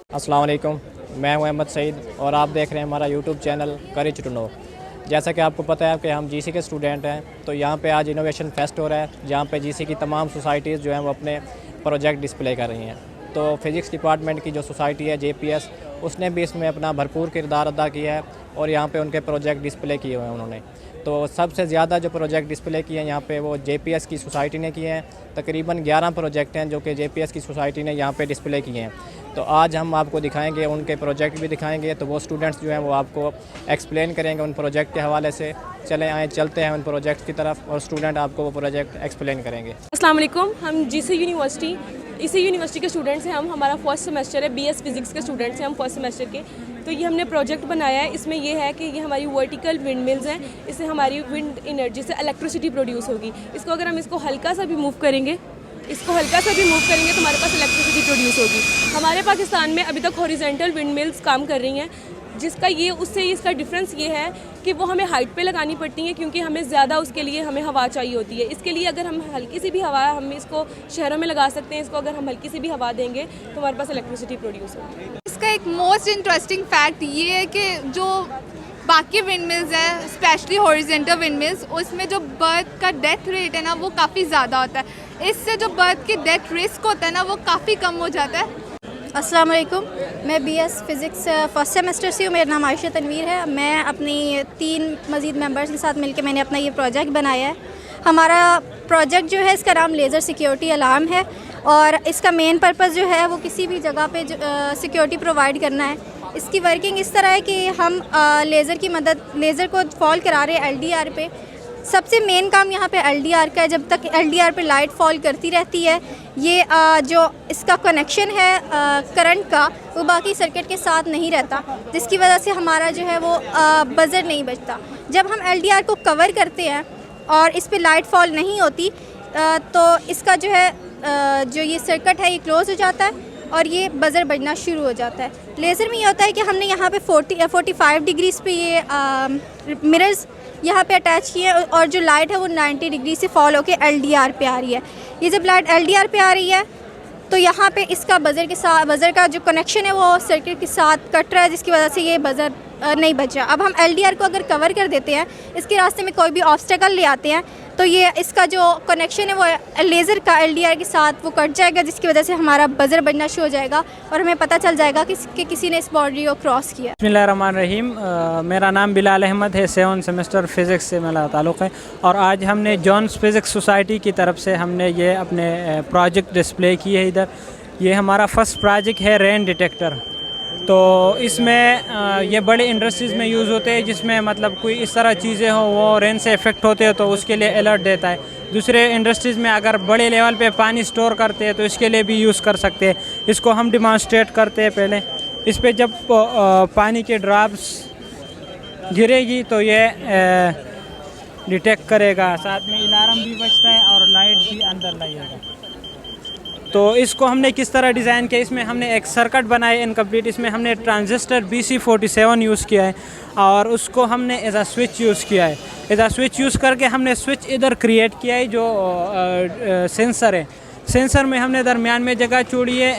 अस्सलाम वालेकुम। मैं हूं अहमद सईद और आप देख रहे हैं हमारा YouTube channel courage to know. जैसा कि आपको पता है कि हम जीसी के स्टूडेंट हैं, तो यहाँ पे आज इनोवेशन फेस्ट हो रहा है, जहाँ पे जीसी की तमाम सोसाइटीज़ जो हैं वो अपने प्रोजेक्ट डिस्प्ले कर रही हैं। तो फिज़िक्स डिपार्टमेंट की जो सोसाइटी है जेपीएस, उसने भी इसमें अपना भरपूर किरदार अदा किया है और यहाँ पे उनके प्रोजेक्ट डिस्प्ले किए हुए हैं उन्होंने। तो सबसे ज़्यादा जो प्रोजेक्ट डिस्प्ले किए हैं यहाँ पे वो जेपीएस की सोसाइटी ने किए हैं। तकरीबन 11 प्रोजेक्ट हैं जो कि जेपीएस की सोसाइटी ने यहाँ पे डिस्प्ले किए हैं। तो आज हम आपको दिखाएंगे, उनके प्रोजेक्ट भी दिखाएंगे। तो वो स्टूडेंट्स जो हैं वो आपको एक्सप्लेन करेंगे उन प्रोजेक्ट के हवाले से। चलते हैं उन प्रोजेक्ट की तरफ और स्टूडेंट आपको वो प्रोजेक्ट एक्सप्लेन करेंगे। अस्सलाम वालेकुम। हम जीसी यूनिवर्सिटी इसी यूनिवर्सिटी के स्टूडेंट्स हैं। हमारा फर्स्ट सेमेस्टर है, बीएस फिज़िक्स के स्टूडेंट्स हैं हम फर्स्ट सेमेस्टर के। तो ये हमने प्रोजेक्ट बनाया है। इसमें ये है कि ये हमारी वर्टिकल विंड मिल्स हैं, इससे हमारी विंड एनर्जी से इलेक्ट्रिसिटी प्रोड्यूस होगी। इसको अगर हम इसको हल्का सा भी मूव करेंगे तो हमारे पास इलेक्ट्रिसिटी प्रोड्यूस होगी। हमारे पाकिस्तान में अभी तक हॉरिजॉन्टल विंड मिल्स काम कर रही हैं, जिसका ये उससे इसका डिफरेंस ये है कि वो हमें हाइट पे लगानी पड़ती हैं, क्योंकि हमें ज़्यादा उसके लिए हमें हवा चाहिए होती है। इसके लिए अगर हम हल्की सी भी हवा, हम इसको शहरों में लगा सकते हैं। इसको अगर हम हल्की सी भी हवा देंगे तो हमारे पास इलेक्ट्रिसिटी प्रोड्यूस होगी। इसका एक मोस्ट इंटरेस्टिंग फैक्ट ये है कि जो बाकी विंड मिल्स हैं, स्पेशली हॉरिजॉन्टल विंड मिल्स, उसमें जो बर्थ का डेथ रेट है ना वो काफ़ी ज़्यादा होता है। इससे जो बर्थ की डेथ रिस्क होता है ना वो काफ़ी कम हो जाता है। अस्सलाम वालेकुम। मैं बीएस फिज़िक्स फर्स्ट सेमेस्टर से हूँ। मेरा नाम आयशा तनवीर है। मैं अपनी 3 मज़ीद मेंबर्स के साथ मिलकर मैंने अपना ये प्रोजेक्ट बनाया है। हमारा प्रोजेक्ट जो है इसका नाम लेज़र सिक्योरिटी अलार्म है और इसका मेन पर्पस जो है वो किसी भी जगह पे सिक्योरिटी प्रोवाइड करना है। इसकी वर्किंग इस तरह है कि हम लेज़र को फॉल करा रहे हैं एलडीआर पे। सबसे मेन काम यहाँ पे एलडीआर का है। जब तक एलडीआर पे लाइट फॉल करती रहती है, ये जो इसका कनेक्शन है करंट का, वो बाकी सर्किट के साथ नहीं रहता, जिसकी वजह से हमारा जो है वो बज़र नहीं बजता। जब हम एलडीआर को कवर करते हैं और इस पे लाइट फॉल नहीं होती तो इसका जो है जो ये सर्किट है ये क्लोज़ हो जाता है और ये बज़र बजना शुरू हो जाता है। लेज़र में ये होता है कि हमने यहाँ पे 45 डिग्रीज़ पे ये मिरर्स यहाँ पे अटैच किए हैं और जो लाइट है वो 90 डिग्री से फॉल होके एलडीआर पे आ रही है। ये जब लाइट एलडीआर पे आ रही है तो यहाँ पे इसका बज़र का जो कनेक्शन है वो सर्किट के साथ कट रहा है, जिसकी वजह से ये बज़र नहीं बचा। अब हम एलडीआर को अगर कवर कर देते हैं, इसके रास्ते में कोई भी ऑब्स्टेकल ले आते हैं, तो ये इसका जो कनेक्शन है वो लेज़र का एलडीआर के साथ वो कट जाएगा, जिसकी वजह से हमारा बज़र बजना शुरू हो जाएगा और हमें पता चल जाएगा कि किसी ने इस बाउंड्री को क्रॉस किया। बिस्मिल्लाहिर्रहमानिर्रहीम। मेरा नाम बिलाल अहमद है। 7 सेमेस्टर फ़िज़िक्स से मेरा ताल्लुक़ है और आज हमने जॉन्स फ़िज़िक्स सोसाइटी की तरफ से हमने ये अपने प्रोजेक्ट डिस्प्ले की है। इधर ये हमारा फर्स्ट प्रोजेक्ट है रेन डिटेक्टर। तो इसमें ये बड़े इंडस्ट्रीज़ में यूज़ होते हैं, जिसमें मतलब कोई इस तरह चीज़ें हो वो रेन से इफ़ेक्ट होते हैं तो उसके लिए अलर्ट देता है। दूसरे इंडस्ट्रीज़ में अगर बड़े लेवल पे पानी स्टोर करते हैं तो इसके लिए भी यूज़ कर सकते हैं। इसको हम डिमॉन्स्ट्रेट करते हैं। पहले इस पे जब पानी के ड्रॉप्स गिरेगी तो ये डिटेक्ट करेगा, साथ में अलार्म भी बजता है और लाइट भी अंदर लगेगा। तो इसको हमने किस तरह डिज़ाइन किया, इसमें हमने एक सर्किट बनाया इनकम्प्लीट। इसमें हमने ट्रांजिस्टर BC47 यूज़ किया है और उसको हमने एज आ स्विच यूज़ किया है। एज आ स्विच यूज़ करके हमने स्विच इधर क्रिएट किया है जो सेंसर है। सेंसर में हमने दरमियान में जगह छोड़ी है।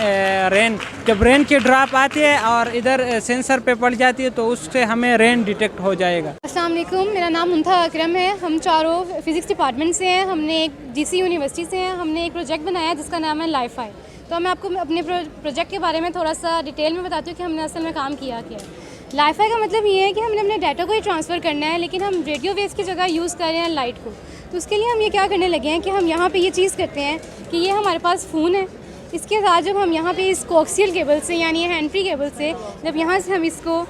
जब रेन की ड्रॉप आती है और इधर सेंसर पे पड़ जाती है तो उससे हमें रेन डिटेक्ट हो जाएगा। अस्सलाम वालेकुम। मेरा नाम मुंतहा अकरम है। हम चारों फिज़िक्स डिपार्टमेंट से हैं। हमने एक जीसी यूनिवर्सिटी से हैं। हमने एक प्रोजेक्ट बनाया है जिसका नाम है लाइफाई। तो मैं आपको अपने प्रोजेक्ट के बारे में थोड़ा सा डिटेल में बताती हूँ कि हमने असल में काम किया क्या है। लाइफाई का मतलब ये है कि हमने अपने डाटा को ही ट्रांसफ़र करना है, लेकिन हम रेडियो वेव्स की जगह यूज़ कर रहे हैं लाइट को। तो उसके लिए हम ये क्या करने लगे हैं कि हम यहाँ पे ये चीज़ करते हैं कि ये हमारे पास फ़ोन है। इसके साथ जब हम यहाँ पे इस कोक्सियल केबल से, यानी हैंड फ्री केबल से, जब यहाँ से हम इसको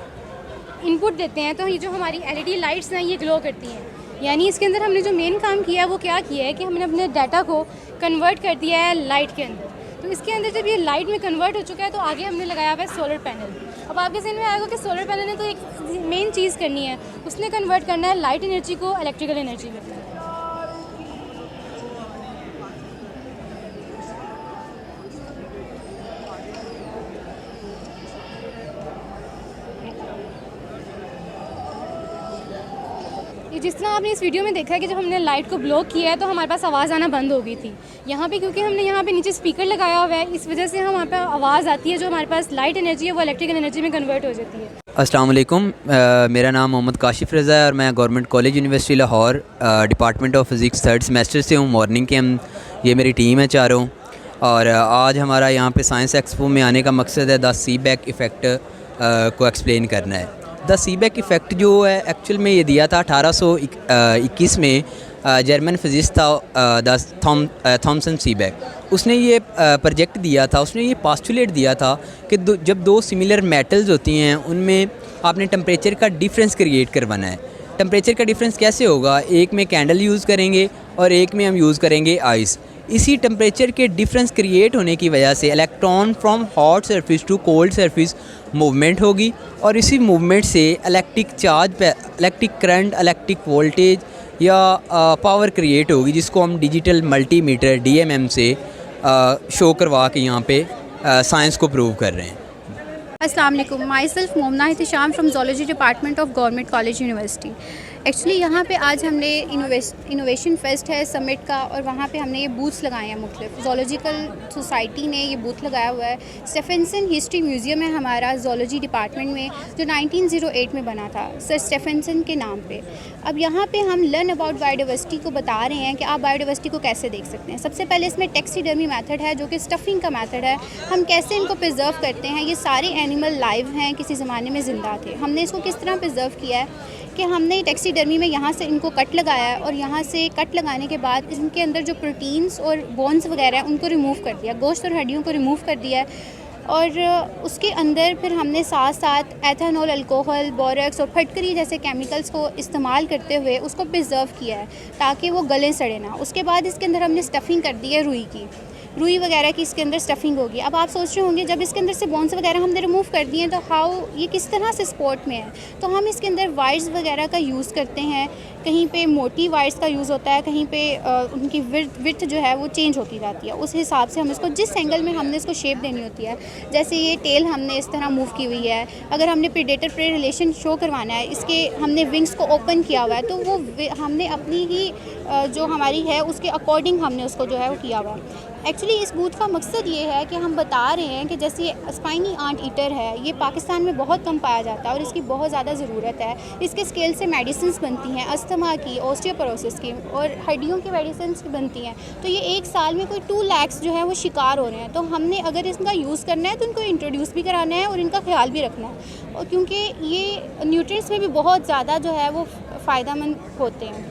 इनपुट देते हैं तो ये जो हमारी LED लाइट्स हैं ये ग्लो करती हैं। यानी इसके अंदर हमने जो मेन काम किया है वो क्या किया है कि हमने अपने डाटा को कन्वर्ट कर दिया है लाइट के अंदर। तो इसके अंदर जब ये लाइट में कन्वर्ट हो चुका है तो आगे हमने लगाया हुआ है सोलर पैनल। अब आपके समझ में आएगा कि सोलर पैनल ने तो एक मेन चीज़ करनी है, उसने कन्वर्ट करना है लाइट एनर्जी को इलेक्ट्रिकल एनर्जी में। ये जिस तरह आपने इस वीडियो में देखा है कि जब हमने लाइट को ब्लॉक किया है तो हमारे पास आवाज़ आना बंद हो गई थी। यहाँ पे क्योंकि हमने यहाँ पे नीचे स्पीकर लगाया हुआ है, इस वजह से हमारे पास आवाज़ आती है, जो हमारे पास लाइट एनर्जी है वो इलेक्ट्रिकल एनर्जी में कन्वर्ट हो जाती है। अस्सलाम वालेकुम, मेरा नाम मोहम्मद काशिफ रज़ा है और मैं government college university Lahore department of physics third semester से हूँ। मॉर्निंग के ये मेरी टीम है चारों, और आज हमारा यहाँ पे साइंस एक्सपो में आने का मकसद है द सीबेक इफ़ेक्ट को एक्सप्लेन करना है। द सीबेक इफ़ेक्ट जो है एक्चुअल में ये दिया था 1821 में जर्मन फिज़िस्ट था थॉमसन सीबेक। उसने ये प्रोजेक्ट दिया था, उसने ये पास्टुलेट दिया था कि जब दो सिमिलर मेटल्स होती हैं उनमें आपने टेम्परेचर का डिफरेंस क्रिएट करवाना है। टेम्परेचर का डिफरेंस कैसे होगा? एक में कैंडल यूज़ करेंगे और एक में हम यूज़ करेंगे आइस। इसी टेम्परेचर के डिफरेंस क्रिएट होने की वजह से electron from hot surface to cold surface movement होगी, और इसी मूवमेंट से इलेक्ट्रिक चार्ज पे इलेक्ट्रिक करंट, इलेक्ट्रिक वोल्टेज या पावर क्रिएट होगी, जिसको हम डिजिटल मल्टीमीटर DMM से शो करवा के यहाँ पे साइंस को प्रूव कर रहे हैं। अस्सलाम वालेकुम, myself Momna Ihtisham from zoology department of government college university. Actually यहाँ पे आज हमने इनोवेशन फेस्ट है समिट का, और वहाँ पे हमने ये बूथ्स लगाए हैं मुख्तलिफ। ज़ूलॉजिकल सोसाइटी ने ये बूथ लगाया हुआ है। स्टेफेंसन हिस्ट्री म्यूज़ियम है हमारा ज़ूलॉजी डिपार्टमेंट में, जो 1908 में बना था सर स्टेफेंसन के नाम पे। अब यहाँ पे हम लर्न अबाउट बायोडाइवर्सिटी को बता रहे हैं कि आप बायोडाइवर्सिटी को कैसे देख सकते हैं। सबसे पहले इसमें टैक्सीडर्मी मेथड है, जो कि स्टफिंग का मेथड है। हम कैसे इनको प्रिजर्व करते हैं। ये सारे एनिमल लाइव हैं, किसी ज़माने में ज़िंदा थे। हमने इसको किस तरह प्रिजर्व किया है कि हमने टैक्सीडर्मी में यहाँ से इनको कट लगाया है, और यहाँ से कट लगाने के बाद इनके अंदर जो प्रोटीन्स और बोन्स वगैरह हैं उनको रिमूव कर दिया, गोश्त और हड्डियों को रिमूव कर दिया है। और उसके अंदर फिर हमने साथ साथ एथेनॉल, अल्कोहल, बोरेक्स और फटकरी जैसे केमिकल्स को इस्तेमाल करते हुए उसको प्रिजर्व किया है ताकि वो गले सड़े ना। उसके बाद इसके अंदर हमने स्टफिंग कर दी है रुई वगैरह की, इसके अंदर स्टफिंग होगी। अब आप सोच रहे होंगे जब इसके अंदर से बोन्स वगैरह हमने रिमूव कर दिए हैं तो हाउ ये किस तरह से स्पोर्ट में है। तो हम इसके अंदर वायर्स वगैरह का यूज़ करते हैं। कहीं पे मोटी वायर्स का यूज़ होता है, कहीं पे उनकी विड्थ जो है वो चेंज होती जाती है। उस हिसाब से हम इसको जिस एंगल में हमने इसको शेप देनी होती है, जैसे ये टेल हमने इस तरह मूव की हुई है। अगर हमने प्रेडेटर प्रे रिलेशन शो करवाना है, इसके हमने विंग्स को ओपन किया हुआ है, तो वो हमने अपनी ही जो हमारी है उसके अकॉर्डिंग हमने उसको जो है वो किया हुआ है। एक्चुअली इस बूथ का मकसद ये है कि हम बता रहे हैं कि जैसे ये स्पाइनी आंट ईटर है, ये पाकिस्तान में बहुत कम पाया जाता है और इसकी बहुत ज़्यादा ज़रूरत है। इसके स्केल से मेडिसिन बनती हैं, अस्थमा की, ऑस्टियोपोरोसिस की और हड्डियों की मेडिसिन बनती हैं। तो ये एक साल में कोई 2 लाख जो है वो शिकार हो रहे हैं। तो हमने अगर इसका यूज़ करना है तो इनको इंट्रोड्यूस भी कराना है और इनका ख्याल भी रखना है, और क्योंकि ये न्यूट्रिएंट्स में भी बहुत ज़्यादा जो है वो फ़ायदेमंद होते हैं।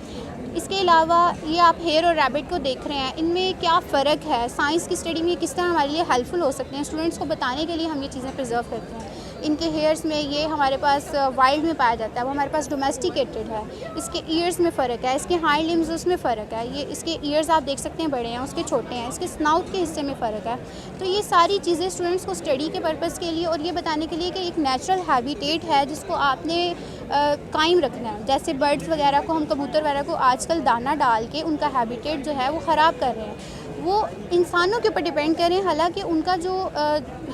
इसके अलावा ये आप हेयर और रैबिट को देख रहे हैं, इनमें क्या फ़र्क है, साइंस की स्टडी में किस तरह हमारे लिए हेल्पफुल हो सकते हैं, स्टूडेंट्स को बताने के लिए हम ये चीज़ें प्रिजर्व करते हैं। इनके हेयर्स में ये हमारे पास वाइल्ड में पाया जाता है, वो हमारे पास डोमेस्टिकेटेड है। इसके ईयर्स में फ़र्क है, इसके हाइंड लिम्स उसमें फ़र्क है। ये इसके ईयर्स आप देख सकते हैं बड़े हैं, उसके छोटे हैं। इसके स्नाउट के हिस्से में फ़र्क है। तो ये सारी चीज़ें स्टूडेंट्स को स्टडी के पर्पज़ के लिए और ये बताने के लिए कि एक नेचुरल हैबिटेट है जिसको आपने कायम रखना है। जैसे बर्ड्स वगैरह को, हम कबूतर वगैरह को आजकल दाना डाल के उनका हैबिटेट जो है वो ख़राब कर रहे हैं। वो इंसानों के ऊपर डिपेंड कर रहे हैं, हालांकि उनका जो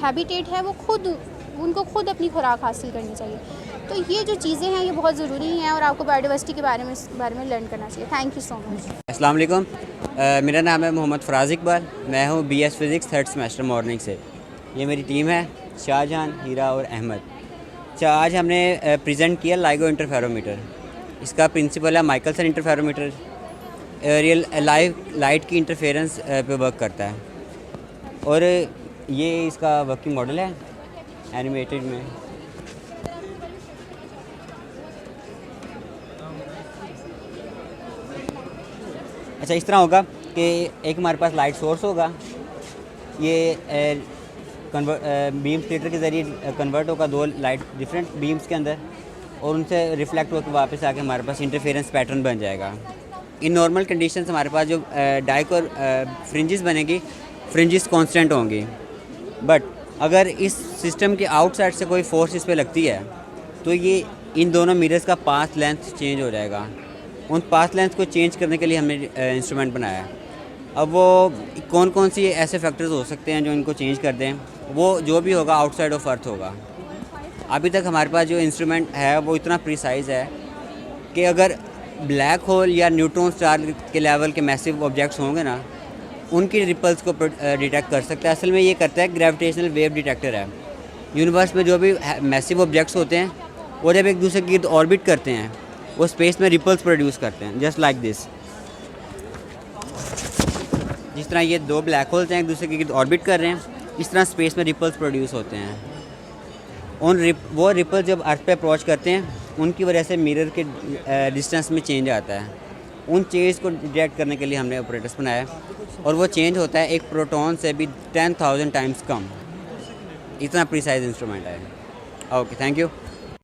हैबिटेट है वो उनको खुद अपनी खुराक हासिल करनी चाहिए। तो ये जो चीज़ें हैं ये बहुत ज़रूरी हैं और आपको बायोडाइवर्सिटी के बारे में लर्न करना चाहिए। Thank you so much. अस्सलाम वालेकुम, मेरा नाम है मोहम्मद फराज इकबाल। मैं हूँ BS physics third semester morning से। ये मेरी टीम है, शाहजहान, हीरा और अहमद। आज हमने प्रेजेंट किया लाइगो इंटरफेरोमीटर। इसका प्रिंसिपल है Michelson interferometer. Real live light की इंटरफेरेंस पे वर्क करता है, और ये इसका वर्किंग मॉडल है एनिमेटेड में। अच्छा, इस तरह होगा कि एक हमारे पास लाइट सोर्स होगा, ये बीम स्प्लिटर के ज़रिए कन्वर्ट होगा 2 लाइट डिफरेंट बीम्स के अंदर, और उनसे रिफ्लेक्ट होकर वापस आके हमारे पास इंटरफेरेंस पैटर्न बन जाएगा। इन नॉर्मल कंडीशंस हमारे पास जो डाइकोर फ्रिंजेस बनेगी, फ्रिंजेस कांस्टेंट होंगी। बट अगर इस सिस्टम के आउटसाइड से कोई फोर्स इस पर लगती है तो ये इन दोनों मिरर्स का पाथ लेंथ चेंज हो जाएगा। उन पाथ लेंथ को चेंज करने के लिए हमने इंस्ट्रूमेंट बनाया है। अब वो कौन कौन सी ऐसे फैक्टर्स हो सकते हैं जो इनको चेंज कर दें, वो जो भी होगा आउटसाइड ऑफ अर्थ होगा। अभी तक हमारे पास जो इंस्ट्रूमेंट है वो इतना प्रिसाइज़ है कि अगर ब्लैक होल या न्यूट्रॉन स्टार के लेवल के मैसिव ऑब्जेक्ट्स होंगे ना, उनकी रिपल्स को डिटेक्ट कर सकता है। असल में ये करता है ग्रेविटेशनल वेव डिटेक्टर है। यूनिवर्स में जो भी मैसिव ऑब्जेक्ट्स होते हैं वो जब एक दूसरे के गिर्द ऑर्बिट करते हैं वो स्पेस में रिपल्स प्रोड्यूस करते हैं, जस्ट लाइक दिस। जिस तरह ये दो ब्लैक होल्स हैं एक दूसरे के गिर्द ऑर्बिट कर रहे हैं, इस तरह स्पेस में रिपल्स प्रोड्यूस होते हैं। वो रिपल्स जब अर्थ पे अप्रोच करते हैं उनकी वजह से मिरर के डिस्टेंस में चेंज आता है। उन चेंज को डिटेक्ट करने के लिए हमने ऑपरेटर्स बनाया है और वो चेंज होता है एक प्रोटॉन से भी 10,000 टाइम्स कम। इतना प्रिसाइज इंस्ट्रूमेंट है। Okay, thank you.